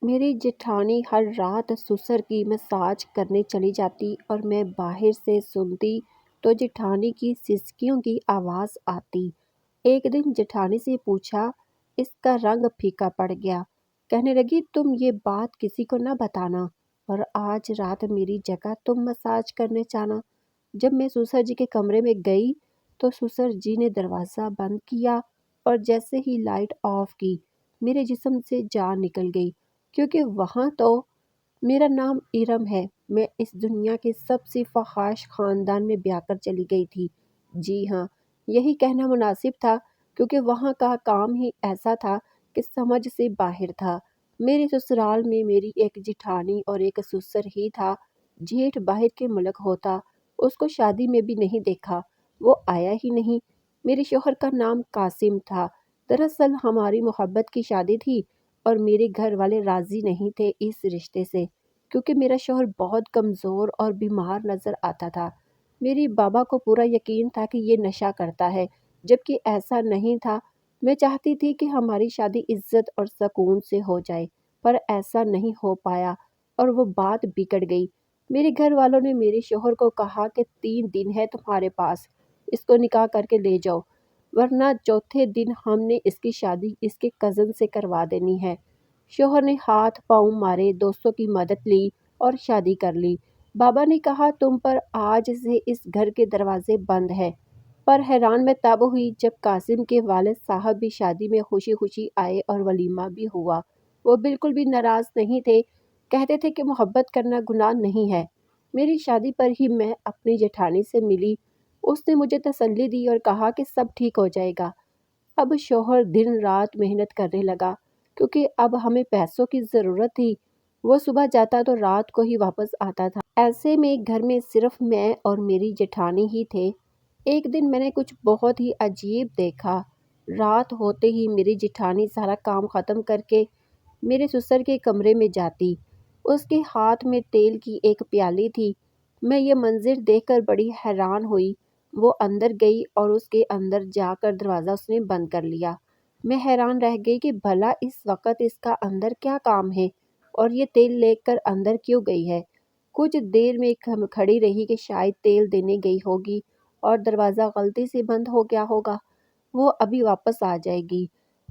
میری جیٹھانی ہر رات سسر کی مساج کرنے چلی جاتی اور میں باہر سے سنتی تو جیٹھانی کی سسکیوں کی آواز آتی۔ ایک دن جیٹھانی سے پوچھا، اس کا رنگ پھیکا پڑ گیا۔ کہنے لگی، تم یہ بات کسی کو نہ بتانا، اور آج رات میری جگہ تم مساج کرنے جانا۔ جب میں سسر جی کے کمرے میں گئی تو سسر جی نے دروازہ بند کیا اور جیسے ہی لائٹ آف کی میرے جسم سے جان نکل گئی، کیونکہ وہاں تو میرا نام ارم ہے، میں اس دنیا کے سب سے فحش خاندان میں بیاہ کر چلی گئی تھی۔ جی ہاں، یہی کہنا مناسب تھا، کیونکہ وہاں کا کام ہی ایسا تھا کہ سمجھ سے باہر تھا۔ میرے سسرال میں میری ایک جیٹھانی اور ایک سسر ہی تھا۔ جیٹھ باہر کے ملک ہوتا، اس کو شادی میں بھی نہیں دیکھا، وہ آیا ہی نہیں۔ میرے شوہر کا نام قاسم تھا۔ دراصل ہماری محبت کی شادی تھی اور میرے گھر والے راضی نہیں تھے اس رشتے سے، کیونکہ میرا شوہر بہت کمزور اور بیمار نظر آتا تھا۔ میری بابا کو پورا یقین تھا کہ یہ نشہ کرتا ہے، جبکہ ایسا نہیں تھا۔ میں چاہتی تھی کہ ہماری شادی عزت اور سکون سے ہو جائے، پر ایسا نہیں ہو پایا اور وہ بات بگڑ گئی۔ میرے گھر والوں نے میرے شوہر کو کہا کہ 3 دن ہے تمہارے پاس، اس کو نکاح کر کے لے جاؤ، ورنہ چوتھے دن ہم نے اس کی شادی اس کے کزن سے کروا دینی ہے۔ شوہر نے ہاتھ پاؤں مارے، دوستوں کی مدد لی اور شادی کر لی۔ بابا نے کہا، تم پر آج سے اس گھر کے دروازے بند ہیں۔ پر حیران میں تب ہوئی جب قاسم کے والد صاحب بھی شادی میں خوشی خوشی آئے اور ولیمہ بھی ہوا۔ وہ بالکل بھی ناراض نہیں تھے، کہتے تھے کہ محبت کرنا گناہ نہیں ہے۔ میری شادی پر ہی میں اپنی جیٹھانی سے ملی، اس نے مجھے تسلی دی اور کہا کہ سب ٹھیک ہو جائے گا۔ اب شوہر دن رات محنت کرنے لگا، کیونکہ اب ہمیں پیسوں کی ضرورت تھی۔ وہ صبح جاتا تو رات کو ہی واپس آتا تھا۔ ایسے میں گھر میں صرف میں اور میری جیٹھانی ہی تھے۔ ایک دن میں نے کچھ بہت ہی عجیب دیکھا۔ رات ہوتے ہی میری جیٹھانی سارا کام ختم کر کے میرے سسر کے کمرے میں جاتی۔ اس کے ہاتھ میں تیل کی ایک پیالی تھی۔ میں یہ منظر دیکھ کر بڑی حیران ہوئی۔ وہ اندر گئی اور اس کے اندر جا کر دروازہ اس نے بند کر لیا۔ میں حیران رہ گئی کہ بھلا اس وقت اس کا اندر کیا کام ہے اور یہ تیل لے کر اندر کیوں گئی ہے۔ کچھ دیر میں کھڑی رہی کہ شاید تیل دینے گئی ہوگی اور دروازہ غلطی سے بند ہو گیا ہوگا، وہ ابھی واپس آ جائے گی۔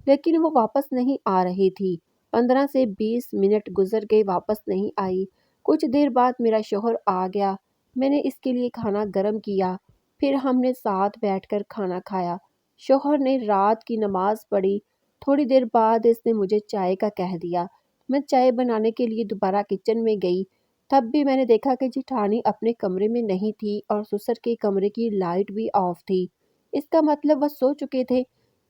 لیکن وہ واپس نہیں آ رہی تھی۔ 15 سے 20 منٹ گزر گئے، واپس نہیں آئی۔ کچھ دیر بعد میرا شوہر آ گیا۔ میں نے اس کے لیے کھانا گرم کیا، پھر ہم نے ساتھ بیٹھ کر کھانا کھایا۔ شوہر نے رات کی نماز پڑھی۔ تھوڑی دیر بعد اس نے مجھے چائے کا کہہ دیا۔ میں چائے بنانے کے لیے دوبارہ کچن میں گئی، تب بھی میں نے دیکھا کہ جیٹھانی اپنے کمرے میں نہیں تھی اور سسر کے کمرے کی لائٹ بھی آف تھی۔ اس کا مطلب وہ سو چکے تھے۔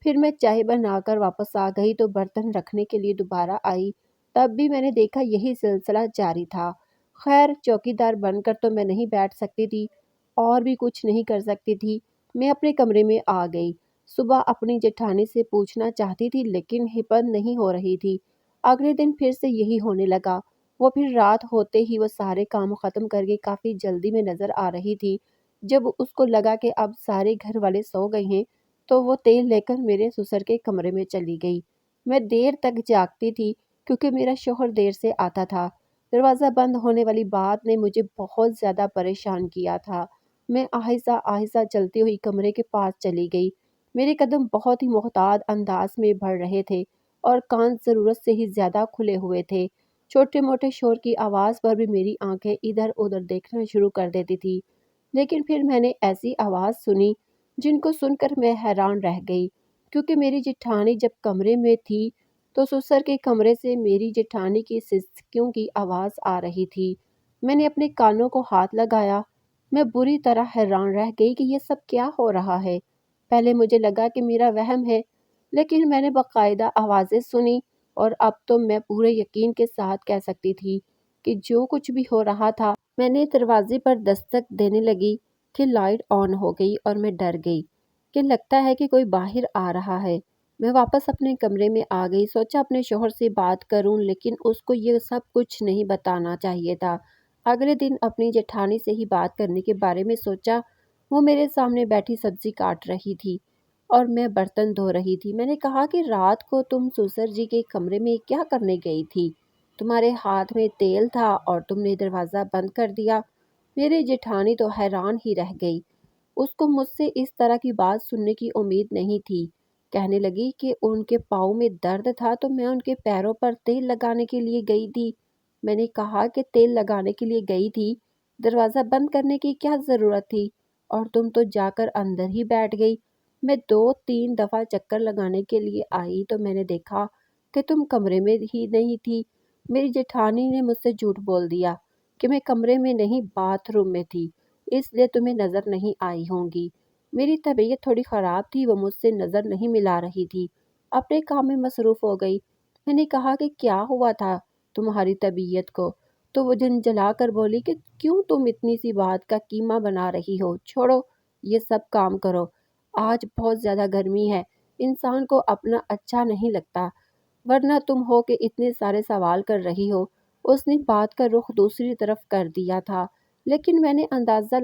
پھر میں چائے بنا کر واپس آ گئی تو برتن رکھنے کے لیے دوبارہ آئی، تب بھی میں نے دیکھا یہی سلسلہ جاری تھا۔ خیر، چوکیدار بن کر تو میں نہیں بیٹھ سکتی تھی اور بھی کچھ نہیں کر سکتی تھی۔ میں اپنے کمرے میں آ گئی۔ صبح اپنی جیٹھانی سے پوچھنا چاہتی تھی لیکن ہمت نہیں ہو رہی تھی۔ اگلے دن پھر سے یہی ہونے لگا۔ وہ پھر رات ہوتے ہی وہ سارے کام ختم کر کے کافی جلدی میں نظر آ رہی تھی۔ جب اس کو لگا کہ اب سارے گھر والے سو گئے ہیں تو وہ تیل لے کر میرے سسر کے کمرے میں چلی گئی۔ میں دیر تک جاگتی تھی کیونکہ میرا شوہر دیر سے آتا تھا۔ دروازہ بند ہونے والی بات نے مجھے بہت زیادہ پریشان کیا تھا۔ میں آہستہ آہستہ چلتی ہوئی کمرے کے پاس چلی گئی۔ میرے قدم بہت ہی محتاط انداز میں بڑھ رہے تھے اور کان ضرورت سے ہی زیادہ کھلے ہوئے تھے۔ چھوٹے موٹے شور کی آواز پر بھی میری آنکھیں ادھر ادھر دیکھنا شروع کر دیتی تھی۔ لیکن پھر میں نے ایسی آواز سنی جن کو سن کر میں حیران رہ گئی، کیونکہ میری جیٹھانی جب کمرے میں تھی تو سسر کے کمرے سے میری جیٹھانی کی سسکیوں کی آواز آ رہی تھی۔ میں نے اپنے کانوں کو ہاتھ لگایا۔ میں بری طرح حیران رہ گئی کہ یہ سب کیا ہو رہا ہے۔ پہلے مجھے لگا کہ میرا وہم ہے، لیکن میں نے باقاعدہ آوازیں سنی اور اب تو میں پورے یقین کے ساتھ کہہ سکتی تھی کہ جو کچھ بھی ہو رہا تھا۔ میں نے دروازے پر دستک دینے لگی کہ لائٹ آن ہو گئی اور میں ڈر گئی کہ لگتا ہے کہ کوئی باہر آ رہا ہے۔ میں واپس اپنے کمرے میں آ گئی، سوچا اپنے شوہر سے بات کروں، لیکن اس کو یہ سب کچھ نہیں بتانا چاہیے تھا۔ اگلے دن اپنی جیٹھانی سے ہی بات کرنے کے بارے میں سوچا۔ وہ میرے سامنے بیٹھی سبزی کاٹ رہی تھی اور میں برتن دھو رہی تھی۔ میں نے کہا کہ رات کو تم سسر جی کے کمرے میں کیا کرنے گئی تھی؟ تمہارے ہاتھ میں تیل تھا اور تم نے دروازہ بند کر دیا۔ میری جیٹھانی تو حیران ہی رہ گئی۔ اس کو مجھ سے اس طرح کی بات سننے کی امید نہیں تھی۔ کہنے لگی کہ ان کے پاؤں میں درد تھا تو میں ان کے پیروں پر تیل لگانے کے لیے گئی تھی۔ میں نے کہا کہ تیل لگانے کے لیے گئی تھی، دروازہ بند کرنے کی کیا ضرورت تھی؟ اور تم تو جا کر اندر ہی بیٹھ گئی۔ میں 2-3 دفعہ چکر لگانے کے لیے آئی تو میں نے دیکھا کہ تم کمرے میں ہی نہیں تھی۔ میری جیٹھانی نے مجھ سے جھوٹ بول دیا کہ میں کمرے میں نہیں باتھ روم میں تھی، اس لیے تمہیں نظر نہیں آئی ہوں گی۔ میری طبیعت تھوڑی خراب تھی، وہ مجھ سے نظر نہیں ملا رہی تھی، اپنے کام میں مصروف ہو گئی۔ میں نے کہا کہ کیا ہوا تھا تمہاری طبیعت کو؟ تو وہ جھنجھلا کر بولی کہ کیوں تم اتنی سی بات کا کیما بنا رہی ہو، چھوڑو یہ سب کام کرو، آج بہت زیادہ گرمی ہے، انسان کو اپنا اچھا نہیں لگتا، ورنہ تم ہو کہ اتنے سارے سوال کر رہی ہو۔ اس نے بات کا رخ دوسری طرف کر دیا تھا، لیکن میں نے اندازہ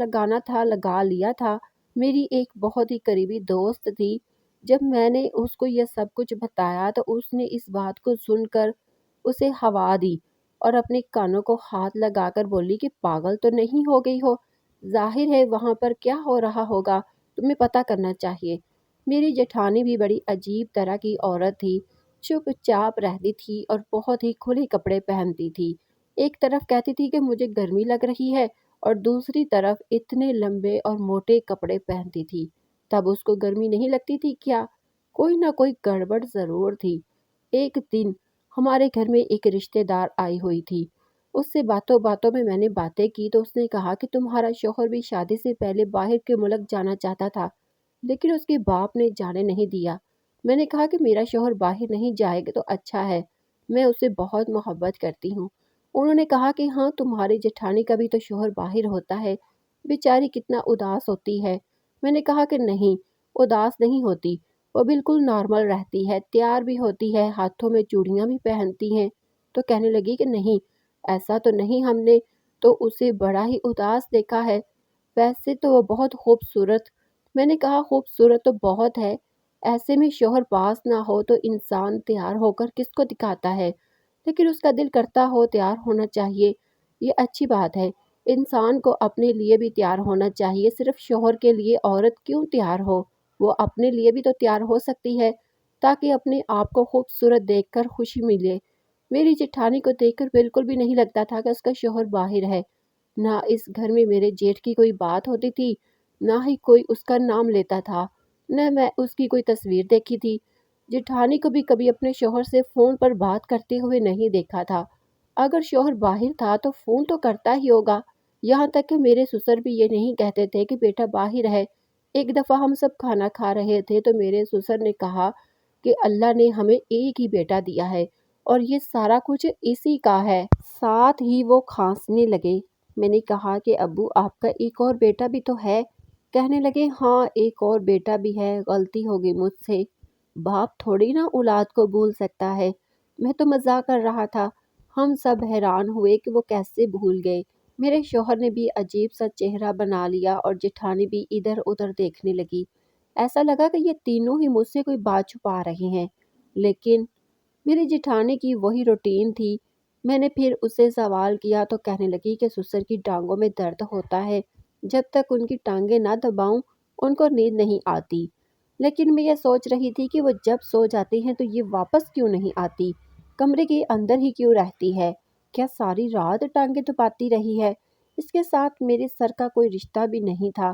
لگا لیا تھا۔ میری ایک بہت ہی قریبی دوست تھی، جب میں نے اس کو یہ سب کچھ بتایا تو اس نے اس بات کو سن کر اسے ہوا دی اور اپنے کانوں کو ہاتھ لگا کر بولی کہ پاگل تو نہیں ہو گئی ہو، ظاہر ہے وہاں پر کیا ہو رہا ہوگا، تمہیں پتہ کرنا چاہیے۔ میری جیٹھانی بھی بڑی عجیب طرح کی عورت تھی، چپ چاپ رہتی تھی اور بہت ہی کھلے کپڑے پہنتی تھی۔ ایک طرف کہتی تھی کہ مجھے گرمی لگ رہی ہے اور دوسری طرف اتنے لمبے اور موٹے کپڑے پہنتی تھی۔ تب اس کو گرمی نہیں لگتی تھی کیا؟ کوئی نہ کوئی گڑبڑ ضرور تھی۔ ایک دن ہمارے گھر میں ایک رشتہ دار آئی ہوئی تھی، اس سے باتوں باتوں میں نے باتیں کی تو اس نے کہا کہ تمہارا شوہر بھی شادی سے پہلے باہر کے ملک جانا چاہتا تھا، لیکن اس کے باپ نے جانے نہیں دیا۔ میں نے کہا کہ میرا شوہر باہر نہیں جائے گا تو اچھا ہے، میں اسے بہت محبت کرتی ہوں۔ انہوں نے کہا کہ ہاں تمہاری جیٹھانی کا بھی تو شوہر باہر ہوتا ہے، بیچاری کتنا اداس ہوتی ہے۔ میں نے کہا کہ نہیں، اداس نہیں ہوتی، وہ بالکل نارمل رہتی ہے، تیار بھی ہوتی ہے، ہاتھوں میں چوڑیاں بھی پہنتی ہیں۔ تو کہنے لگی کہ نہیں، ایسا تو نہیں، ہم نے تو اسے بڑا ہی اداس دیکھا ہے، ویسے تو وہ بہت خوبصورت۔ میں نے کہا خوبصورت تو بہت ہے، ایسے میں شوہر پاس نہ ہو تو انسان تیار ہو کر کس کو دکھاتا ہے، لیکن اس کا دل کرتا ہو تیار ہونا چاہیے، یہ اچھی بات ہے۔ انسان کو اپنے لیے بھی تیار ہونا چاہیے، صرف شوہر کے لیے عورت کیوں تیار ہو، وہ اپنے لیے بھی تو تیار ہو سکتی ہے تاکہ اپنے آپ کو خوبصورت دیکھ کر خوشی ملے۔ میری جیٹھانی کو دیکھ کر بالکل بھی نہیں لگتا تھا کہ اس کا شوہر باہر ہے، نہ اس گھر میں میرے جیٹھ کی کوئی بات ہوتی تھی، نہ ہی کوئی اس کا نام لیتا تھا، نہ میں اس کی کوئی تصویر دیکھی تھی۔ جیٹھانی کو بھی کبھی اپنے شوہر سے فون پر بات کرتے ہوئے نہیں دیکھا تھا۔ اگر شوہر باہر تھا تو فون تو کرتا ہی ہوگا، یہاں تک کہ میرے سسر بھی یہ نہیں کہتے تھے کہ بیٹا باہر ہے۔ ایک دفعہ ہم سب کھانا کھا رہے تھے تو میرے سسر نے کہا کہ اللہ نے ہمیں ایک ہی بیٹا دیا ہے اور یہ سارا کچھ اسی کا ہے۔ ساتھ ہی وہ کھانسنے لگے۔ میں نے کہا کہ ابو آپ کا ایک اور بیٹا بھی تو ہے؟ کہنے لگے ہاں ایک اور بیٹا بھی ہے، غلطی ہو گئی مجھ سے، باپ تھوڑی نا اولاد کو بھول سکتا ہے۔ میں تو مزاق کر رہا تھا۔ ہم سب حیران ہوئے کہ وہ کیسے بھول گئے۔ میرے شوہر نے بھی عجیب سا چہرہ بنا لیا اور جیٹھانی بھی ادھر ادھر دیکھنے لگی۔ ایسا لگا کہ یہ تینوں ہی مجھ سے کوئی بات چھپا رہے ہیں، لیکن میری جیٹھانی کی وہی روٹین تھی۔ میں نے پھر اس سے سوال کیا تو کہنے لگی کہ سسر کی ٹانگوں میں درد ہوتا ہے، جب تک ان کی ٹانگیں نہ دباؤں ان کو نیند نہیں آتی۔ لیکن میں یہ سوچ رہی تھی کہ وہ جب سو جاتی ہیں تو یہ واپس کیوں نہیں آتی، کمرے کے اندر ہی کیوں رہتی ہے، کیا ساری رات ٹانگیں دباتی رہی ہے؟ اس کے ساتھ میرے سر کا کوئی رشتہ بھی نہیں تھا،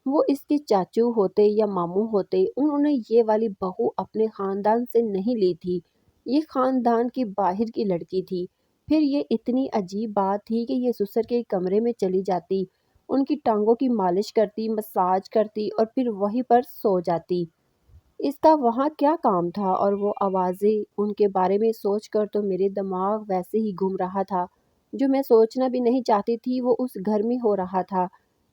وہ اس کے چاچو ہوتے یا ماموں ہوتے، انہوں نے یہ والی بہو اپنے خاندان سے نہیں لی تھی، یہ خاندان کی باہر کی لڑکی تھی۔ پھر یہ اتنی عجیب بات تھی کہ یہ سسر کے کمرے میں چلی جاتی، ان کی ٹانگوں کی مالش کرتی، مساج کرتی اور پھر وہیں پر سو جاتی۔ اس کا وہاں کیا کام تھا؟ اور وہ آوازیں، ان کے بارے میں سوچ کر تو میرے دماغ ویسے ہی گھوم رہا تھا، جو میں سوچنا بھی نہیں چاہتی تھی وہ اس گھر میں ہو رہا تھا۔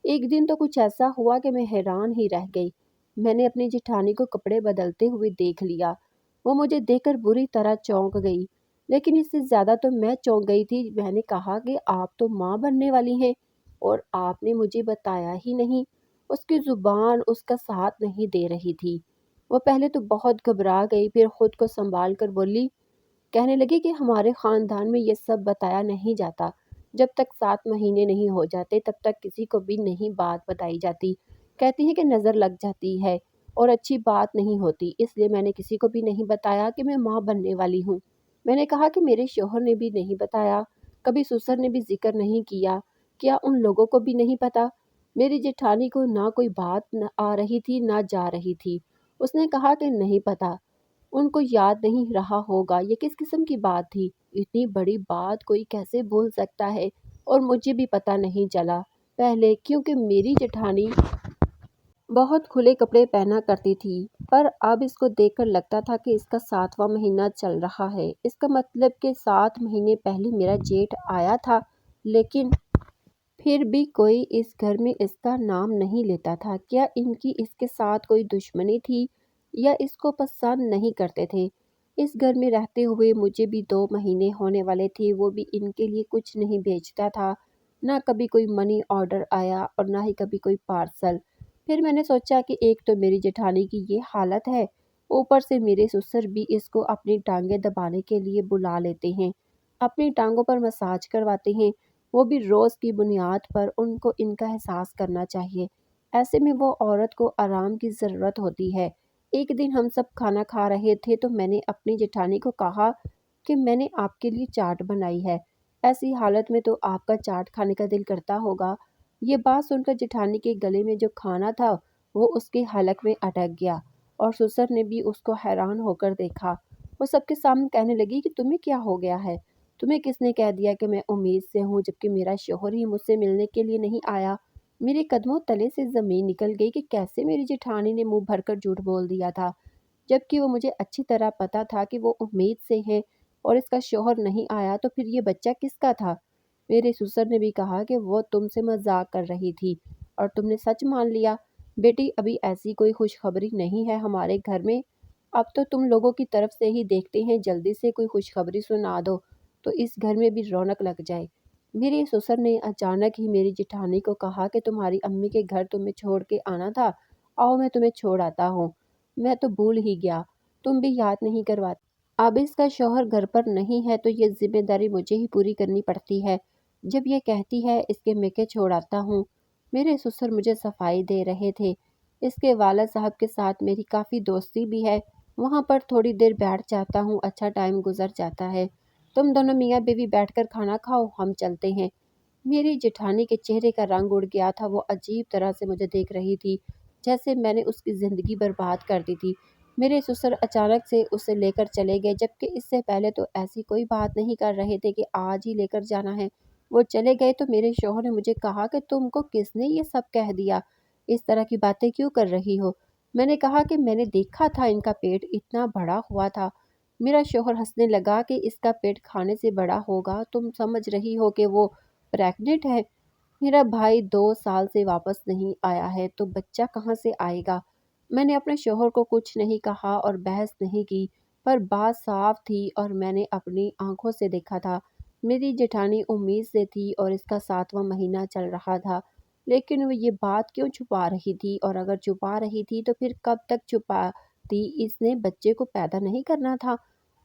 ایک دن تو کچھ ایسا ہوا کہ میں حیران ہی رہ گئی۔ میں نے اپنی جیٹھانی کو کپڑے بدلتے ہوئے دیکھ لیا، وہ مجھے دیکھ کر بری طرح چونک گئی، لیکن اس سے زیادہ تو میں چونک گئی تھی۔ میں نے کہا کہ آپ تو ماں بننے والی ہیں اور آپ نے مجھے بتایا ہی نہیں۔ اس کی زبان اس کا ساتھ نہیں دے رہی تھی۔ وہ پہلے تو بہت گھبرا گئی، پھر خود کو سنبھال کر بولی کہنے لگی کہ ہمارے خاندان میں یہ سب بتایا نہیں جاتا، جب تک 7 مہینے نہیں ہو جاتے تب تک کسی کو بھی نہیں بات بتائی جاتی، کہتی ہیں کہ نظر لگ جاتی ہے اور اچھی بات نہیں ہوتی، اس لیے میں نے کسی کو بھی نہیں بتایا کہ میں ماں بننے والی ہوں۔ میں نے کہا کہ میرے شوہر نے بھی نہیں بتایا، کبھی سسر نے بھی ذکر نہیں کیا، کیا ان لوگوں کو بھی نہیں پتا؟ میری جیٹھانی کو نہ کوئی بات نہ آ رہی تھی نہ جا رہی تھی، اس نے کہا کہ نہیں پتا، ان کو یاد نہیں رہا ہوگا یہ کس قسم کی بات تھی، اتنی بڑی بات کوئی کیسے بول سکتا ہے، اور مجھے بھی پتا نہیں چلا پہلے کیونکہ میری جیٹھانی بہت کھلے کپڑے پہنا کرتی تھی، پر اب اس کو دیکھ کر لگتا تھا کہ اس کا 7واں مہینہ چل رہا ہے، اس کا مطلب کہ 7 مہینے پہلے میرا جیٹھ آیا تھا، لیکن پھر بھی کوئی اس گھر میں اس کا نام نہیں لیتا تھا۔ کیا ان کی اس کے ساتھ کوئی دشمنی تھی یا اس کو پسند نہیں کرتے تھے؟ اس گھر میں رہتے ہوئے مجھے بھی 2 مہینے ہونے والے تھے، وہ بھی ان کے لیے کچھ نہیں بھیجتا تھا، نہ کبھی کوئی منی آرڈر آیا اور نہ ہی کبھی کوئی پارسل۔ پھر میں نے سوچا کہ ایک تو میری جیٹھانی کی یہ حالت ہے، اوپر سے میرے سسر بھی اس کو اپنی ٹانگیں دبانے کے لیے بلا لیتے ہیں، اپنی ٹانگوں پر مساج کرواتے ہیں، وہ بھی روز کی بنیاد پر، ان کو ان کا احساس کرنا چاہیے۔ ایسے میں وہ عورت کو آرام کی ضرورت ہوتی ہے۔ ایک دن ہم سب کھانا کھا رہے تھے تو میں نے اپنی جیٹھانی کو کہا کہ میں نے آپ کے لیے چاٹ بنائی ہے، ایسی حالت میں تو آپ کا چاٹ کھانے کا دل کرتا ہوگا۔ یہ بات سن کر جیٹھانی کے گلے میں جو کھانا تھا وہ اس کے حلق میں اٹک گیا، اور سسر نے بھی اس کو حیران ہو کر دیکھا۔ وہ سب کے سامنے کہنے لگی کہ تمہیں کیا ہو گیا ہے؟ تمہیں کس نے کہہ دیا کہ میں امید سے ہوں جبکہ میرا شوہر ہی مجھ سے ملنے کے لیے نہیں آیا؟ میرے قدموں تلے سے زمین نکل گئی کہ کیسے میری جیٹھانی نے منہ بھر کر جھوٹ بول دیا تھا، جبکہ وہ مجھے اچھی طرح پتا تھا کہ وہ امید سے ہے اور اس کا شوہر نہیں آیا، تو پھر یہ بچہ کس کا تھا؟ میرے سسر نے بھی کہا کہ وہ تم سے مذاق کر رہی تھی اور تم نے سچ مان لیا۔ بیٹی ابھی ایسی کوئی خوشخبری نہیں ہے ہمارے گھر میں، اب تو تم لوگوں کی طرف سے ہی دیکھتے ہیں، جلدی سے کوئی خوشخبری سنا دو تو اس گھر میں بھی رونق لگ جائے۔ میرے سسر نے اچانک ہی میری جیٹھانی کو کہا کہ تمہاری امی کے گھر تمہیں چھوڑ کے آنا تھا، آؤ میں تمہیں چھوڑ آتا ہوں۔ میں تو بھول ہی گیا، تم بھی یاد نہیں کرواتے۔ اب اس کا شوہر گھر پر نہیں ہے تو یہ ذمہ داری مجھے ہی پوری کرنی پڑتی ہے، جب یہ کہتی ہے اس کے میکے چھوڑ آتا ہوں۔ میرے سسر مجھے صفائی دے رہے تھے، اس کے والد صاحب کے ساتھ میری کافی دوستی بھی ہے، وہاں پر تھوڑی دیر بیٹھ جاتا ہوں، اچھا ٹائم گزر جاتا ہے۔ تم دونوں میاں بیوی بیٹھ کر کھانا کھاؤ، ہم چلتے ہیں۔ میری جیٹھانی کے چہرے کا رنگ اڑ گیا تھا، وہ عجیب طرح سے مجھے دیکھ رہی تھی جیسے میں نے اس کی زندگی برباد کر دی تھی۔ میرے سسر اچانک سے اسے لے کر چلے گئے، جبکہ اس سے پہلے تو ایسی کوئی بات نہیں کر رہے تھے کہ آج ہی لے کر جانا ہے۔ وہ چلے گئے تو میرے شوہر نے مجھے کہا کہ تم کو کس نے یہ سب کہہ دیا، اس طرح کی باتیں کیوں کر رہی ہو؟ میں نے کہا کہ میں نے دیکھا تھا ان کا پیٹ اتنا بڑا ہوا تھا۔ میرا شوہر ہنسنے لگا کہ اس کا پیٹ کھانے سے بڑا ہوگا، تم سمجھ رہی ہو کہ وہ پریگننٹ ہے؟ میرا بھائی 2 سال سے واپس نہیں آیا ہے تو بچہ کہاں سے آئے گا؟ میں نے اپنے شوہر کو کچھ نہیں کہا اور بحث نہیں کی، پر بات صاف تھی اور میں نے اپنی آنکھوں سے دیکھا تھا، میری جیٹھانی امید سے تھی اور اس کا 7واں مہینہ چل رہا تھا، لیکن وہ یہ بات کیوں چھپا رہی تھی؟ اور اگر چھپا رہی تھی تو پھر کب تک چھپاتی؟ اس نے بچے کو پیدا نہیں کرنا تھا؟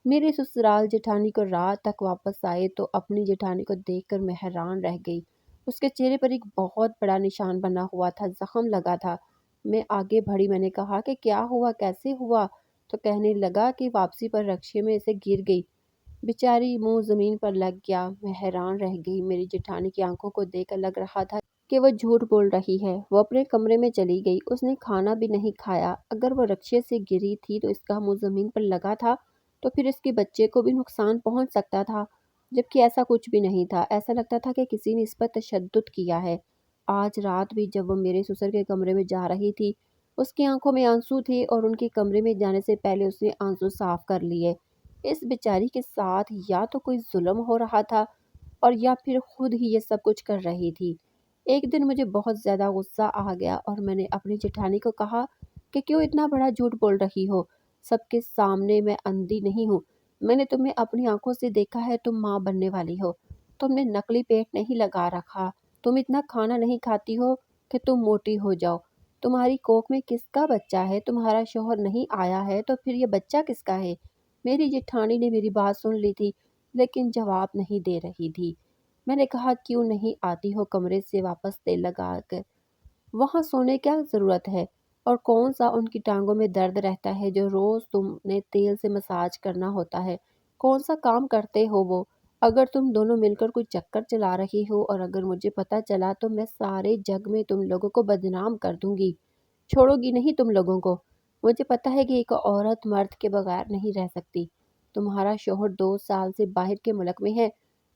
میرے سسرال جیٹھانی کو رات تک واپس آئے تو اپنی جیٹھانی کو دیکھ کر میں حیران رہ گئی، اس کے چہرے پر ایک بہت بڑا نشان بنا ہوا تھا، زخم لگا تھا۔ میں آگے بڑھی، میں نے کہا کہ کیا ہوا، کیسے ہوا؟ تو کہنے لگا کہ واپسی پر رکشے میں سے گر گئی، بیچاری منہ زمین پر لگ گیا۔ میں حیران رہ گئی، میری جیٹھانی کی آنکھوں کو دیکھ کر لگ رہا تھا کہ وہ جھوٹ بول رہی ہے۔ وہ اپنے کمرے میں چلی گئی، اس نے کھانا بھی نہیں کھایا۔ اگر وہ رکشے سے گری تھی تو اس کا منہ زمین پر لگا تھا تو پھر اس کے بچے کو بھی نقصان پہنچ سکتا تھا، جبکہ ایسا کچھ بھی نہیں تھا، ایسا لگتا تھا کہ کسی نے اس پر تشدد کیا ہے۔ آج رات بھی جب وہ میرے سسر کے کمرے میں جا رہی تھی، اس کی آنکھوں میں آنسو تھے اور ان کے کمرے میں جانے سے پہلے اس نے آنسو صاف کر لیے۔ اس بیچاری کے ساتھ یا تو کوئی ظلم ہو رہا تھا اور یا پھر خود ہی یہ سب کچھ کر رہی تھی۔ ایک دن مجھے بہت زیادہ غصہ آ گیا اور میں نے اپنی جیٹھانی کو کہا کہ کیوں اتنا بڑا جھوٹ بول رہی ہو؟ سب کے سامنے میں اندھی نہیں ہوں، میں نے تمہیں اپنی آنکھوں سے دیکھا ہے، تم ماں بننے والی ہو، تم نے نقلی پیٹ نہیں لگا رکھا، تم اتنا کھانا نہیں کھاتی ہو کہ تم موٹی ہو جاؤ، تمہاری کوکھ میں کس کا بچہ ہے؟ تمہارا شوہر نہیں آیا ہے تو پھر یہ بچہ کس کا ہے؟ میری جٹھانی نے میری بات سن لی تھی لیکن جواب نہیں دے رہی تھی۔ میں نے کہا کیوں نہیں آتی ہو کمرے سے واپس تیل لگا کر؟ وہاں سونے کیا ضرورت ہے؟ اور کون سا ان کی ٹانگوں میں درد رہتا ہے جو روز تم نے تیل سے مساج کرنا ہوتا ہے؟ کون سا کام کرتے ہو وہ؟ اگر تم دونوں مل کر کوئی چکر چلا رہی ہو اور اگر مجھے پتہ چلا تو میں سارے جگ میں تم لوگوں کو بدنام کر دوں گی۔ چھوڑو گی نہیں تم لوگوں کو۔ مجھے پتہ ہے کہ ایک عورت مرد کے بغیر نہیں رہ سکتی۔ تمہارا شوہر 2 سال سے باہر کے ملک میں ہے،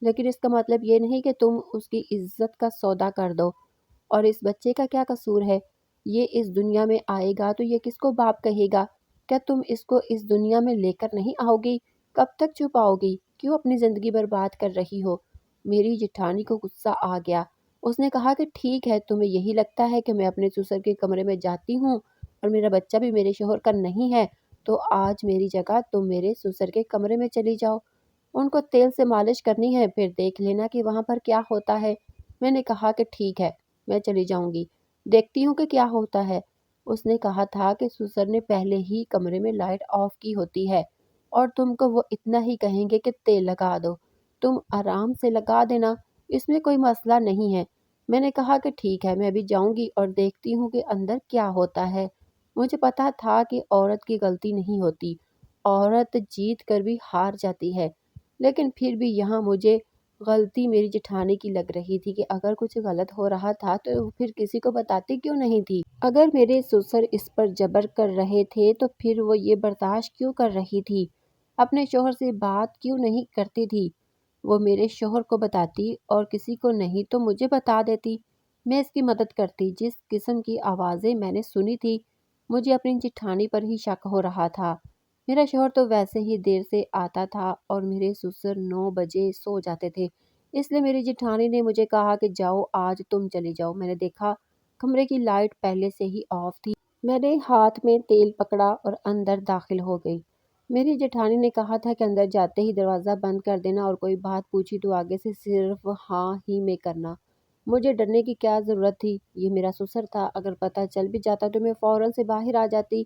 لیکن اس کا مطلب یہ نہیں کہ تم اس کی عزت کا سودا کر دو۔ اور اس بچے کا کیا قصور ہے؟ یہ اس دنیا میں آئے گا تو یہ کس کو باپ کہے گا؟ کیا تم اس کو اس دنیا میں لے کر نہیں آؤ گی؟ کب تک چھپ آؤ گی؟ کیوں اپنی زندگی برباد کر رہی ہو؟ میری جٹھانی کو غصہ آ گیا۔ اس نے کہا کہ ٹھیک ہے، تمہیں یہی لگتا ہے کہ میں اپنے سسر کے کمرے میں جاتی ہوں اور میرا بچہ بھی میرے شوہر کا نہیں ہے، تو آج میری جگہ تم میرے سسر کے کمرے میں چلی جاؤ۔ ان کو تیل سے مالش کرنی ہے، پھر دیکھ لینا کہ وہاں پر کیا ہوتا ہے۔ میں نے کہا کہ ٹھیک ہے، میں چلی جاؤں گی، دیکھتی ہوں کہ کیا ہوتا ہے۔ اس نے کہا تھا کہ سسر نے پہلے ہی کمرے میں لائٹ آف کی ہوتی ہے اور تم کو وہ اتنا ہی کہیں گے کہ تیل لگا دو، تم آرام سے لگا دینا، اس میں کوئی مسئلہ نہیں ہے۔ میں نے کہا کہ ٹھیک ہے، میں بھی جاؤں گی اور دیکھتی ہوں کہ اندر کیا ہوتا ہے۔ مجھے پتا تھا کہ عورت کی غلطی نہیں ہوتی، عورت جیت کر بھی ہار جاتی ہے، لیکن پھر بھی یہاں مجھے غلطی میری جٹھانی کی لگ رہی تھی کہ اگر کچھ غلط ہو رہا تھا تو پھر کسی کو بتاتی کیوں نہیں تھی؟ اگر میرے سسر اس پر جبر کر رہے تھے تو پھر وہ یہ برداشت کیوں کر رہی تھی؟ اپنے شوہر سے بات کیوں نہیں کرتی تھی؟ وہ میرے شوہر کو بتاتی اور کسی کو نہیں تو مجھے بتا دیتی، میں اس کی مدد کرتی۔ جس قسم کی آوازیں میں نے سنی تھی، مجھے اپنی جٹھانی پر ہی شک ہو رہا تھا۔ میرا شوہر تو ویسے ہی دیر سے آتا تھا اور میرے سسر 9 بجے سو جاتے تھے، اس لیے میری جٹھانی نے مجھے کہا کہ جاؤ آج تم چلی جاؤ۔ میں نے دیکھا کمرے کی لائٹ پہلے سے ہی آف تھی۔ میں نے ہاتھ میں تیل پکڑا اور اندر داخل ہو گئی۔ میری جٹھانی نے کہا تھا کہ اندر جاتے ہی دروازہ بند کر دینا اور کوئی بات پوچھی تو آگے سے صرف ہاں ہی میں کرنا۔ مجھے ڈرنے کی کیا ضرورت تھی؟ یہ میرا سسر تھا، اگر پتہ چل بھی جاتا تو میں فوراً سے باہر آ جاتی۔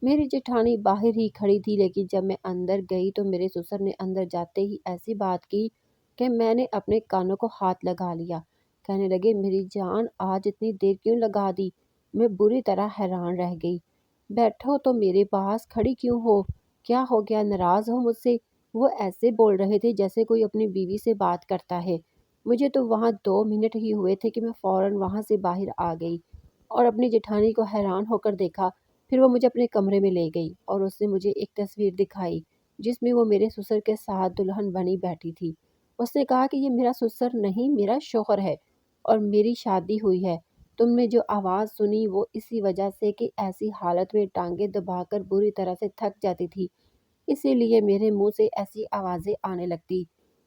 میری جٹھانی باہر ہی کھڑی تھی، لیکن جب میں اندر گئی تو میرے سسر نے اندر جاتے ہی ایسی بات کی کہ میں نے اپنے کانوں کو ہاتھ لگا لیا۔ کہنے لگے میری جان آج اتنی دیر کیوں لگا دی؟ میں بری طرح حیران رہ گئی۔ بیٹھو تو میرے پاس، کھڑی کیوں ہو؟ کیا ہو گیا؟ ناراض ہو مجھ سے؟ وہ ایسے بول رہے تھے جیسے کوئی اپنی بیوی سے بات کرتا ہے۔ مجھے تو وہاں 2 منٹ ہی ہوئے تھے کہ میں فوراً وہاں سے باہر آ گئی اور اپنی جٹھانی کو حیران ہو کر دیکھا۔ پھر وہ مجھے اپنے کمرے میں لے گئی اور اس نے مجھے ایک تصویر دکھائی جس میں وہ میرے سسر کے ساتھ دلہن بنی بیٹھی تھی۔ اس نے کہا کہ یہ میرا سسر نہیں، میرا شوہر ہے اور میری شادی ہوئی ہے۔ تم نے جو آواز سنی وہ اسی وجہ سے کہ ایسی حالت میں ٹانگیں دبا کر بری طرح سے تھک جاتی تھی، اسی لیے میرے منہ سے ایسی آوازیں آنے لگتی۔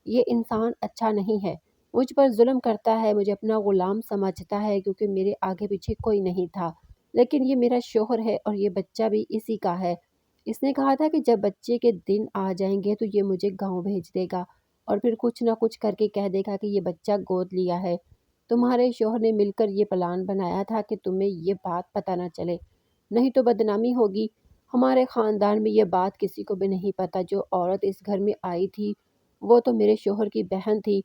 یہ انسان اچھا نہیں ہے، مجھ پر ظلم کرتا ہے، مجھے اپنا غلام سمجھتا ہے کیونکہ میرے آگے پیچھے کوئی نہیں تھا، لیکن یہ میرا شوہر ہے اور یہ بچہ بھی اسی کا ہے۔ اس نے کہا تھا کہ جب بچے کے دن آ جائیں گے تو یہ مجھے گاؤں بھیج دے گا اور پھر کچھ نہ کچھ کر کے کہہ دے گا کہ یہ بچہ گود لیا ہے۔ تمہارے شوہر نے مل کر یہ پلان بنایا تھا کہ تمہیں یہ بات پتہ نہ چلے، نہیں تو بدنامی ہوگی۔ ہمارے خاندان میں یہ بات کسی کو بھی نہیں پتہ، جو عورت اس گھر میں آئی تھی وہ تو میرے شوہر کی بہن تھی،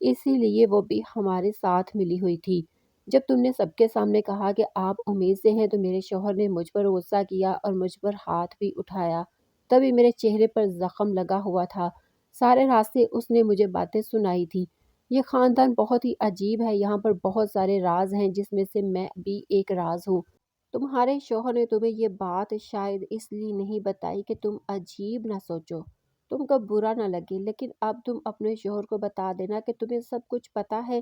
اسی لیے وہ بھی ہمارے ساتھ ملی ہوئی تھی۔ جب تم نے سب کے سامنے کہا کہ آپ امید سے ہیں تو میرے شوہر نے مجھ پر غصہ کیا اور مجھ پر ہاتھ بھی اٹھایا۔ تبھی میرے چہرے پر زخم لگا ہوا تھا۔ سارے راستے اس نے مجھے باتیں سنائی تھی۔ یہ خاندان بہت ہی عجیب ہے، یہاں پر بہت سارے راز ہیں جس میں سے میں بھی ایک راز ہوں۔ تمہارے شوہر نے تمہیں یہ بات شاید اس لیے نہیں بتائی کہ تم عجیب نہ سوچو، تم کو برا نہ لگے، لیکن اب تم اپنے شوہر کو بتا دینا کہ تمہیں سب کچھ پتہ ہے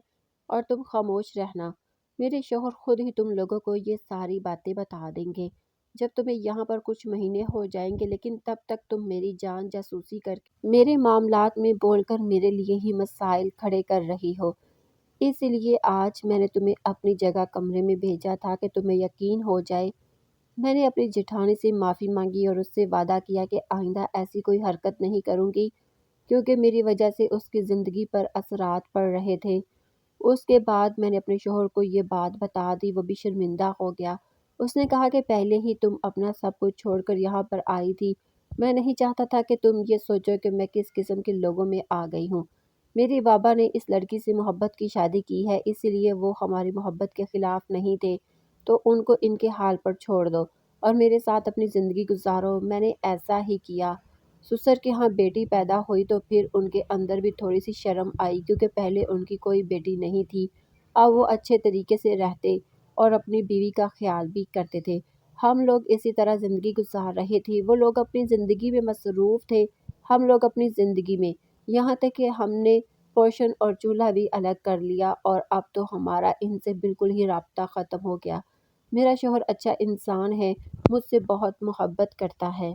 اور تم خاموش رہنا۔ میرے شوہر خود ہی تم لوگوں کو یہ ساری باتیں بتا دیں گے جب تمہیں یہاں پر کچھ مہینے ہو جائیں گے، لیکن تب تک تم میری جان جاسوسی کر کے میرے معاملات میں بول کر میرے لیے ہی مسائل کھڑے کر رہی ہو۔ اسی لیے آج میں نے تمہیں اپنی جگہ کمرے میں بھیجا تھا کہ تمہیں یقین ہو جائے۔ میں نے اپنی جٹھانی سے معافی مانگی اور اس سے وعدہ کیا کہ آئندہ ایسی کوئی حرکت نہیں کروں گی، کیونکہ میری وجہ سے اس کی زندگی پر اثرات پڑ رہے تھے۔ اس کے بعد میں نے اپنے شوہر کو یہ بات بتا دی، وہ بھی شرمندہ ہو گیا۔ اس نے کہا کہ پہلے ہی تم اپنا سب کچھ چھوڑ کر یہاں پر آئی تھی میں نہیں چاہتا تھا کہ تم یہ سوچو کہ میں کس قسم کے لوگوں میں آ گئی ہوں۔ میرے بابا نے اس لڑکی سے محبت کی شادی کی ہے، اس لیے وہ ہماری محبت کے خلاف نہیں تھے، تو ان کو ان کے حال پر چھوڑ دو اور میرے ساتھ اپنی زندگی گزارو۔ میں نے ایسا ہی کیا۔ سسر کے ہاں بیٹی پیدا ہوئی تو پھر ان کے اندر بھی تھوڑی سی شرم آئی، کیونکہ پہلے ان کی کوئی بیٹی نہیں تھی۔ اب وہ اچھے طریقے سے رہتے اور اپنی بیوی کا خیال بھی کرتے تھے۔ ہم لوگ اسی طرح زندگی گزار رہے تھے، وہ لوگ اپنی زندگی میں مصروف تھے، ہم لوگ اپنی زندگی میں، یہاں تک کہ ہم نے پوشن اور چولہا بھی الگ کر لیا، اور اب تو ہمارا ان سے بالکل ہی رابطہ ختم ہو گیا۔ میرا شوہر اچھا انسان ہے، مجھ سے بہت محبت کرتا ہے۔